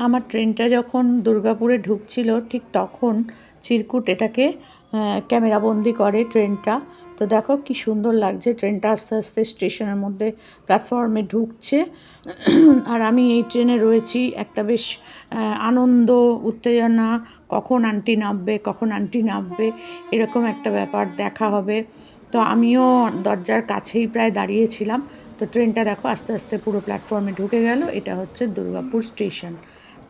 আমার ট্রেনটা যখন দুর্গাপুরে ঢুকছিল ঠিক তখন চিরকুট এটাকে ক্যামেরাবন্দি করে ট্রেনটা। তো দেখো কি সুন্দর লাগছে, ট্রেনটা আস্তে আস্তে স্টেশনের মধ্যে প্ল্যাটফর্মে ঢুকছে। আর আমি এই ট্রেনে রয়েছি, একটা বেশ আনন্দ উত্তেজনা, কখন আন্টি নামবে কখন আন্টি নামবে এরকম একটা ব্যাপার দেখা হবে। তো আমিও দরজার কাছেই প্রায় দাঁড়িয়েছিলাম। তো ট্রেনটা দেখো আস্তে আস্তে পুরো প্ল্যাটফর্মে ঢুকে গেল। এটা হচ্ছে দুর্গাপুর স্টেশন।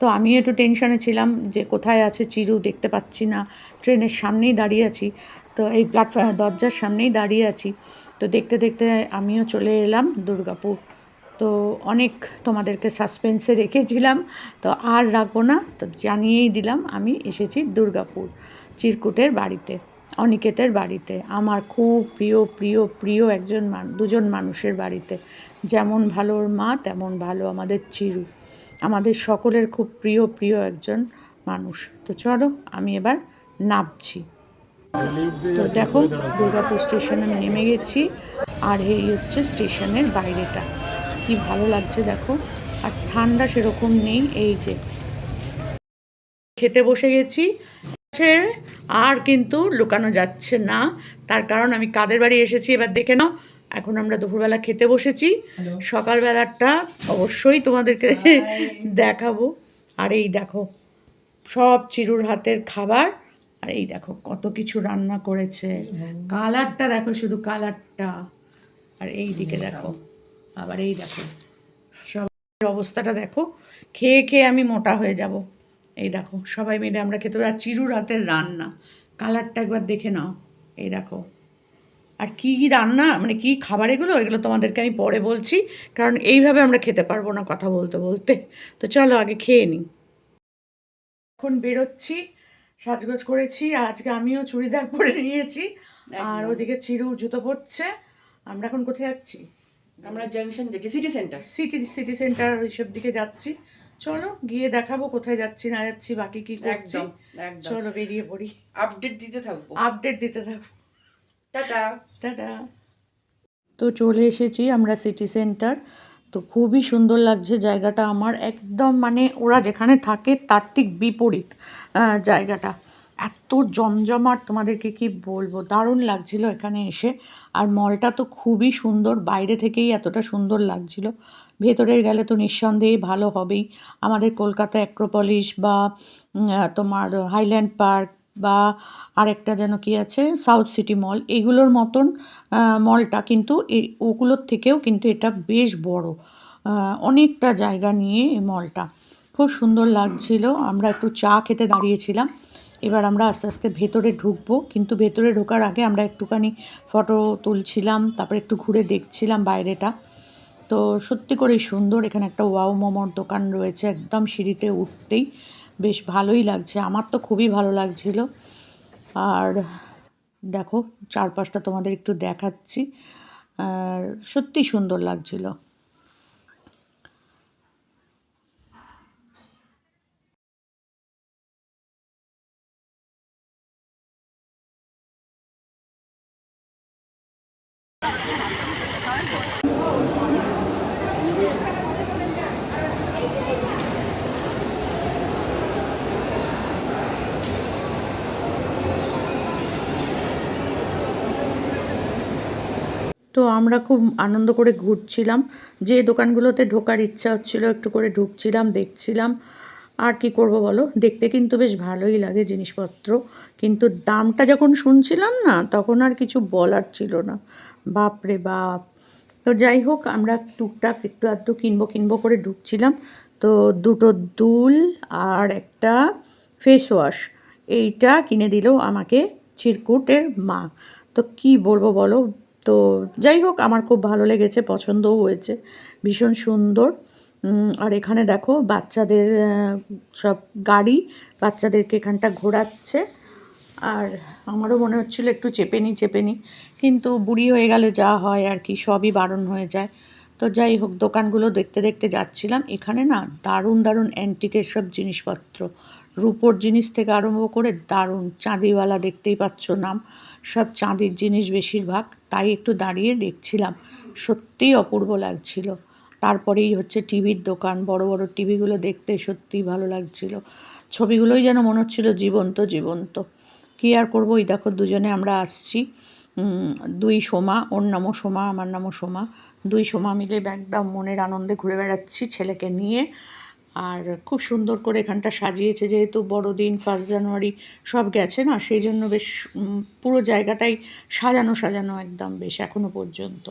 তো আমি একটু টেনশনে ছিলাম যে কোথায় আছে চিরু, দেখতে পাচ্ছি না। ট্রেনের সামনেই দাঁড়িয়ে আছি, তো এই প্ল্যাটফর্ম দরজার সামনেই দাঁড়িয়ে আছি। তো দেখতে দেখতে আমিও চলে এলাম দুর্গাপুর। তো অনেক তোমাদেরকে সাসপেন্সে রেখেছিলাম, তো আর রাখবো না, তো জানিয়েই দিলাম আমি এসেছি দুর্গাপুর চিরকুটের বাড়িতে, অনিকেতের বাড়িতে। আমার খুব প্রিয় প্রিয় প্রিয় দুজন মানুষের বাড়িতে। যেমন ভালো ওর মা, তেমন ভালো আমাদের চিরু। আমাদের সকলের খুব প্রিয় প্রিয় একজন মানুষ। তো চলো আমি এবার নামছি। তো দেখো দুর্গাপুর স্টেশনে আমি নেমে গেছি, আর এই হচ্ছে স্টেশনের বাইরেটা। কি ভালো লাগছে দেখো, আর ঠান্ডা সেরকম নেই। এই যে খেতে বসে গেছি, আর কিন্তু লুকানো যাচ্ছে না। তার কারণ আমি কাদের বাড়ি এসেছি এবার দেখে নাও। এখন আমরা দুপুরবেলা খেতে বসেছি, সকালবেলাটা অবশ্যই তোমাদেরকে দেখাবো। আর এই দেখো সব চিরুর হাতের খাবার, আর এই দেখো কত কিছু রান্না করেছে। কালারটা দেখো, শুধু কালারটা। আর এই দিকে দেখো, আবার এই দেখো সব অবস্থাটা দেখো। খেয়ে খেয়ে আমি মোটা হয়ে যাব। এই দেখো সবাই মিলে আমরা খেতে পারি। আর চিরুর হাতের রান্না কালারটা একবার দেখে নাও। এই দেখো, আর কী কী রান্না, মানে কী খাবার এগুলো তোমাদেরকে আমি পরে বলছি, কারণ এইভাবে আমরা খেতে পারবো না কথা বলতে বলতে। তো চলো আগে খেয়ে নিই। এখন বেরোচ্ছি, সাজগোজ করেছি, আজকে আমিও চুড়িদার পরে নিয়েছি, আর ওদিকে চিরু জুতো পরছে। আমরা এখন কোথায় যাচ্ছি? আমরা জাংশন যাচ্ছি, সিটি সেন্টার ওইসব দিকে যাচ্ছি। চলো গিয়ে দেখাবো কোথায় যাচ্ছি না যাচ্ছি, বাকি কি করছি। চলো বেরিয়ে পড়ি, আপডেট দিতে থাকবো। Tata tata. তো চলে এসেছি আমরা সিটি সেন্টার। তো খুবই সুন্দর লাগছে জায়গাটা আমার, একদম মানে ওরা যেখানে থাকে তার ঠিক বিপরীত জায়গাটা। এত জমজমাট, তোমাদেরকে কি বলবো, দারুণ লাগছিল এখানে এসে। আর মলটা তো খুবই সুন্দর, বাইরে থেকেই এতটা সুন্দর লাগছিল, ভেতরে গেলে তো নিঃসন্দেহে ভালো হবেই। আমাদের কলকাতা অ্যাক্রোপলিস বা তোমার হাইল্যান্ড পার্ক বা আরেকটা যেন কি আছে সাউথ সিটি মল, এইগুলোর মতন মলটা কিন্তু ওগুলোর থেকেও কিন্তু এটা বেশ বড়, অনেকটা জায়গা নিয়ে এই মলটা। খুব সুন্দর লাগছিল। আমরা একটু চা খেতে দাঁড়িয়েছিলাম। এবার আমরা আস্তে আস্তে ভেতরে ঢুকবো, কিন্তু ভেতরে ঢোকার আগে আমরা একটুখানি ফটো তুলছিলাম, তারপরে একটু ঘুরে দেখছিলাম বাইরেটা। তো সত্যি করেই সুন্দর। এখানে একটা ওয়াও মোমোর দোকান রয়েছে একদম সিঁড়িতে উঠতেই, বেশ ভালোই লাগছে, আমার তো খুবই ভালো লাগছিল। আর দেখো চারপাশটা তোমাদের একটু দেখাচ্ছি, আর সত্যি সুন্দর লাগছিল। তো আমরা খুব আনন্দ করে ঘুরছিলাম, যে দোকানগুলোতে ঢোকার ইচ্ছা হচ্ছিল একটু করে ঢুকছিলাম, দেখছিলাম। আর কি করব বলো, দেখতে কিন্তু বেশ ভালোই লাগে জিনিসপত্র, কিন্তু দামটা যখন শুনছিলাম না তখন আর কিছু বলার ছিল না, বাপ রে বাপ। তো যাই হোক, আমরা টুকটাক একটু আধটু কিনবো করে ঢুকছিলাম। তো দুটো দুল আর একটা ফেস ওয়াশ, এইটা কিনে দিল আমাকে চিরকুটের মা। তো কি বলবো বলো। তো যাই হোক, আমার খুব ভালো লেগেছে, পছন্দও হয়েছে, ভীষণ সুন্দর। আর এখানে দেখো বাচ্চাদের সব গাড়ি, বাচ্চাদেরকে এখানটা ঘোরাচ্ছে। আর আমারও মনে হচ্ছিলো একটু চেপে নিই, কিন্তু বুড়ি হয়ে গেলে যা হয় আর কি, সবই বারণ হয়ে যায়। তো যাই হোক, দোকানগুলো দেখতে দেখতে যাচ্ছিলাম। এখানে না দারুণ দারুণ অ্যান্টিকের সব জিনিসপত্র, রূপোর জিনিস থেকে আরম্ভ করে দারুণ, চাঁদিওয়ালা দেখতেই পাচ্ছ নাম, সব চাঁদির জিনিস বেশিরভাগ। তাই একটু দাঁড়িয়ে দেখছিলাম, সত্যিই অপূর্ব লাগছিল। তারপরেই হচ্ছে টিভির দোকান, বড় বড় টিভিগুলো দেখতে সত্যিই ভালো লাগছিল। ছবিগুলোই যেন মনে হচ্ছিল জীবন্ত জীবন্ত। কী আর করবো, এই দেখো দুজনে আমরা আসছি, দুই সোমা, ওর নামও সোমা, আমার নামও সোমা, দুই সোমা মিলে একদম মনের আনন্দে ঘুরে বেড়াচ্ছি ছেলেকে নিয়ে। আর খুব সুন্দর করে এখানটা সাজিয়েছে, যেহেতু বড়দিন 1 জানুয়ারি সব গেছে না, সেই জন্য বেশ পুরো জায়গাটাই সাজানো সাজানো একদম বেশ এখনো পর্যন্ত।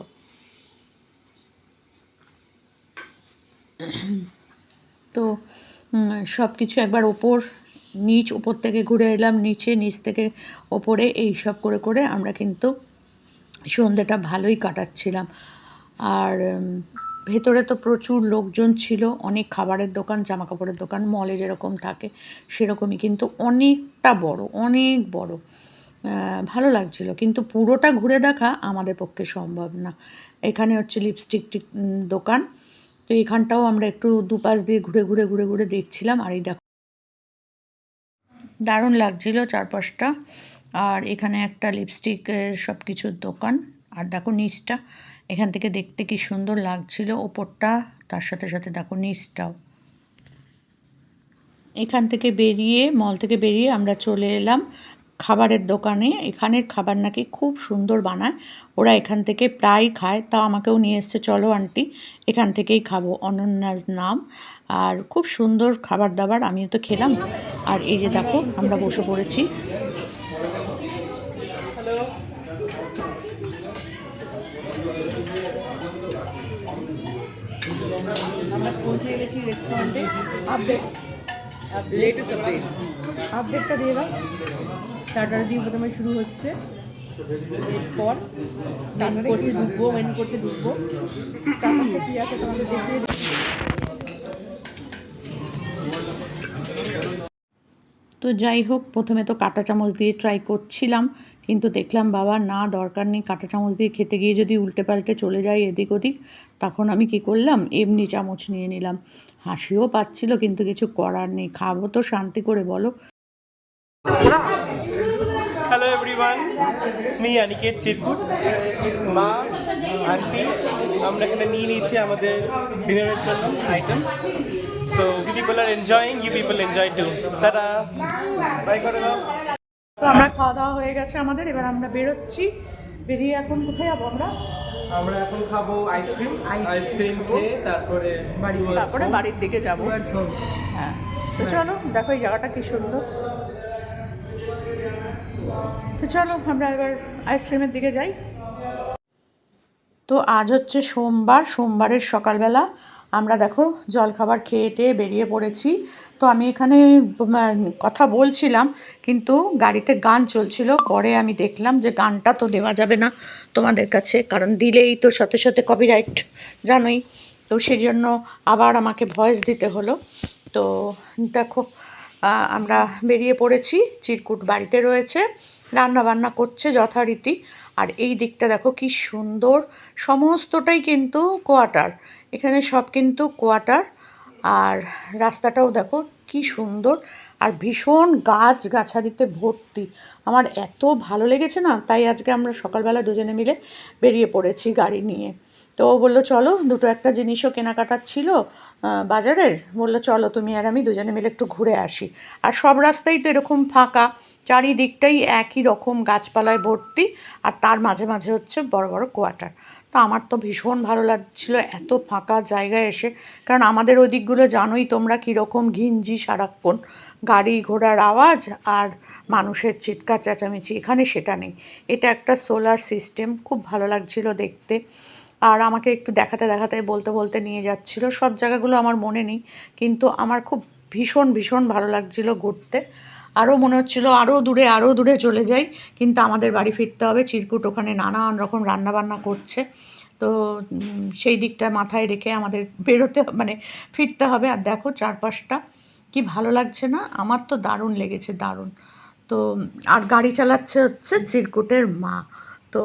তো সব কিছু একবার ওপর থেকে ঘুরে এলাম নিচে, নিচ থেকে ওপরে, এই সব করে করে আমরা কিন্তু সন্ধ্যেটা ভালোই কাটাচ্ছিলাম। আর ভেতরে তো প্রচুর লোকজন ছিল, অনেক খাবারের দোকান, জামাকাপড়ের দোকান, মলে যেরকম থাকে সেরকমই, কিন্তু অনেকটা বড়, অনেক বড়। ভালো লাগছিল, কিন্তু পুরোটা ঘুরে দেখা আমাদের পক্ষে সম্ভব না। এখানে হচ্ছে লিপস্টিক দোকান, তো এখানটাও আমরা একটু দুপাশ দিয়ে ঘুরে ঘুরে ঘুরে ঘুরে দেখছিলাম। আর এই দেখো দারুণ লাগছিল চারপাশটা। আর এখানে একটা লিপস্টিকের সব কিছুর দোকান। আর দেখো নিচটা, এখান থেকে দেখতে কি সুন্দর লাগছিল ওপরটা, তার সাথে সাথে দেখো নিচটাও। এখান থেকে বেরিয়ে, মল থেকে বেরিয়ে আমরা চলে এলাম খাবারের দোকানে। এখানের খাবার নাকি খুব সুন্দর বানায়, ওরা এখান থেকে প্রায় খায়, তা আমাকেও নিয়ে এসছে, চলো আন্টি এখান থেকেই খাবো, অনন্যার নাম। আর খুব সুন্দর খাবার দাবার, আমিও তো খেলাম। আর এই যে দেখো আমরা বসে পড়েছি। আমরা পৌঁছে গেছি রেস্টুরেন্টে। আপডেটটা দিয়ে দাও। স্টার্টার দিয়ে প্রথমে শুরু হচ্ছে, এরপর মেন কোর্সে ঢুকবো। স্টার্টারটা কী আছে তোমাকে দেখিয়ে দিই। তো যাই হোক, প্রথমে তো কাঁটা চামচ দিয়ে ট্রাই করছিলাম, কিন্তু দেখলাম বাবা না, দরকার নেই, কাঁটা চামচ দিয়ে খেতে গিয়ে যদি উল্টে পাল্টে চলে যায় এদিক ওদিক, তখন আমি কি করলাম, এমনি চামচ নিয়ে নিলাম। হাসিও পাচ্ছিল, কিন্তু কিছু করার নেই, খাবো তো শান্তি করে, বলো। Hello everyone, it's me Aniket Chirkut. মা, আন্টি, আমরা এখানে নিয়ে নিয়েছি আমাদের ডিনারের জন্য items. So you people are enjoying, you people enjoy too. তারা বাই করে দাও। তো আমরা খাওয়া দাওয়া হয়ে গেছে আমাদের, এবার আমরা বেরোচ্ছি। বেরিয়ে এখন কোথায় যাবো আমরা? আমরা এখন খাবো আইসক্রিম খেয়ে তারপরে বাড়ির দিকে যাবো। হ্যাঁ, তো চলো দেখো এই জায়গাটা কি সুন্দর। তো চলো আমরা এবার আইসক্রিমের দিকে যাই। তো আজ হচ্ছে সোমবারের সকালবেলা আমরা দেখো জলখাবার খেয়ে টেয়ে বেরিয়ে পড়েছি। তো আমি এখানে কথা বলছিলাম, কিন্তু গাড়িতে গান চলছিল, পরে আমি দেখলাম যে গানটা তো দেওয়া যাবে না তোমাদের কাছে, কারণ দিলেই তো সাথে সাথে কপিরাইট জানোই, তো সেই জন্য আবার আমাকে ভয়েস দিতে হলো। তো দেখো আমরা বেরিয়ে পড়েছি, চিরকুট বাড়িতে রয়েছে, রান্না বান্না করছে যথারীতি। আর এই দিকটা দেখো কি সুন্দর, সমস্তটাই কিন্তু কোয়ার্টার, এখানে সব কিন্তু কোয়ার্টার। আর রাস্তাটাও দেখো কি সুন্দর, আর ভীষণ গাছগাছালিতে ভর্তি। আমার এত ভালো লেগেছে না, তাই আজকে আমরা সকালবেলা দুজনে মিলে বেরিয়ে পড়েছি গাড়ি নিয়ে। তো ও বললো চলো, দুটো একটা জিনিসও কেনাকাটার ছিল বাজারের, বললো চলো তুমি আর আমি দুজনে মিলে একটু ঘুরে আসি। আর সব রাস্তাই তো এরকম ফাঁকা, চারিদিকটাই একই রকম গাছপালায় ভর্তি, আর তার মাঝে মাঝে হচ্ছে বড় বড় কোয়ার্টার। তো আমার তো ভীষণ ভালো লাগছিল এত ফাঁকা জায়গায় এসে, কারণ আমাদের ওই দিকগুলো জানোই তোমরা কীরকম ঘিঞ্জি, সারাক্ষণ গাড়ি ঘোড়ার আওয়াজ আর মানুষের চিৎকার চেঁচামেচি, এখানে সেটা নেই। এটা একটা সোলার সিস্টেম, খুব ভালো লাগছিল দেখতে। আর আমাকে একটু দেখাতে দেখাতে বলতে বলতে নিয়ে যাচ্ছিল, সব জায়গাগুলো আমার মনে নেই, কিন্তু আমার খুব ভীষণ ভীষণ ভালো লাগছিল ঘুরতে। আরও মনে হচ্ছিল আরও দূরে চলে যাই, কিন্তু আমাদের বাড়ি ফিরতে হবে, চিরকুট ওখানে নানান রকম রান্নাবান্না করছে। তো সেই দিকটা মাথায় রেখে আমাদের ফিরতে হবে। আর দেখো চারপাশটা কি ভালো লাগছে না, আমার তো দারুণ লেগেছে, দারুণ। তো আর গাড়ি চালাচ্ছে হচ্ছে চিরকুটের মা, তো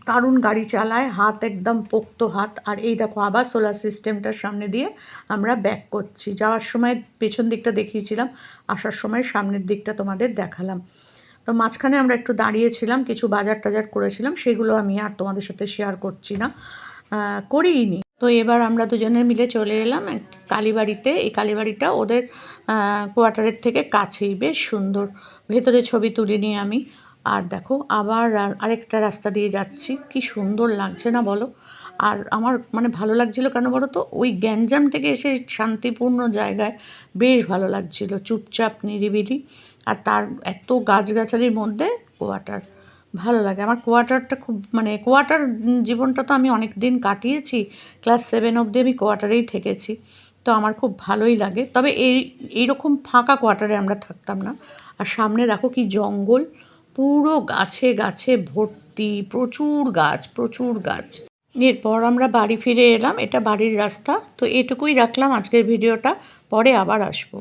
দারুণ গাড়ি চালায়, হাত একদম পোক্ত হাত। আর এই দেখো আবার সোলার সিস্টেমটার সামনে দিয়ে আমরা ব্যাক করছি, যাওয়ার সময় পেছন দিকটা দেখিয়েছিলাম, আসার সময় সামনের দিকটা তোমাদের দেখালাম। তো মাঝখানে আমরা একটু দাঁড়িয়েছিলাম, কিছু বাজার টাজার করেছিলাম, সেগুলো আমি আর তোমাদের সাথে শেয়ার করছি না, করিনি। তো এবার আমরা দুজনে মিলে চলে এলাম কালীবাড়িতে। এই কালীবাড়িটা ওদের কোয়ার্টারের থেকে কাছেই, বেশ সুন্দর। ভেতরে ছবি তুলিনি আমি। আর দেখো আবার আরেকটা রাস্তা দিয়ে যাচ্ছি, কি সুন্দর লাগছে না বলো। আর আমার মানে ভালো লাগছিল কেন বলো তো, ওই গ্যাঞ্জাম থেকে এসে শান্তিপূর্ণ জায়গায় বেশ ভালো লাগছিল, চুপচাপ নিরিবিলি। আর তার এত গাছগাছালির মধ্যে কোয়ার্টার, ভালো লাগে আমার কোয়ার্টারটা খুব। মানে কোয়ার্টার জীবনটা তো আমি অনেক দিন কাটিয়েছি, ক্লাস 7 অবধি আমি কোয়ার্টারেই থেকেছি, তো আমার খুব ভালোই লাগে। তবে এইরকম ফাঁকা কোয়ার্টারে আমরা থাকতাম না। আর সামনে দেখো কি জঙ্গল, পুরো গাছে গাছে ভর্তি, প্রচুর গাছ, প্রচুর গাছ। এরপর আমরা বাড়ি ফিরে এলাম, এটা বাড়ির রাস্তা। তো এটুকুই রাখলাম আজকের ভিডিওটা, পরে আবার আসবো।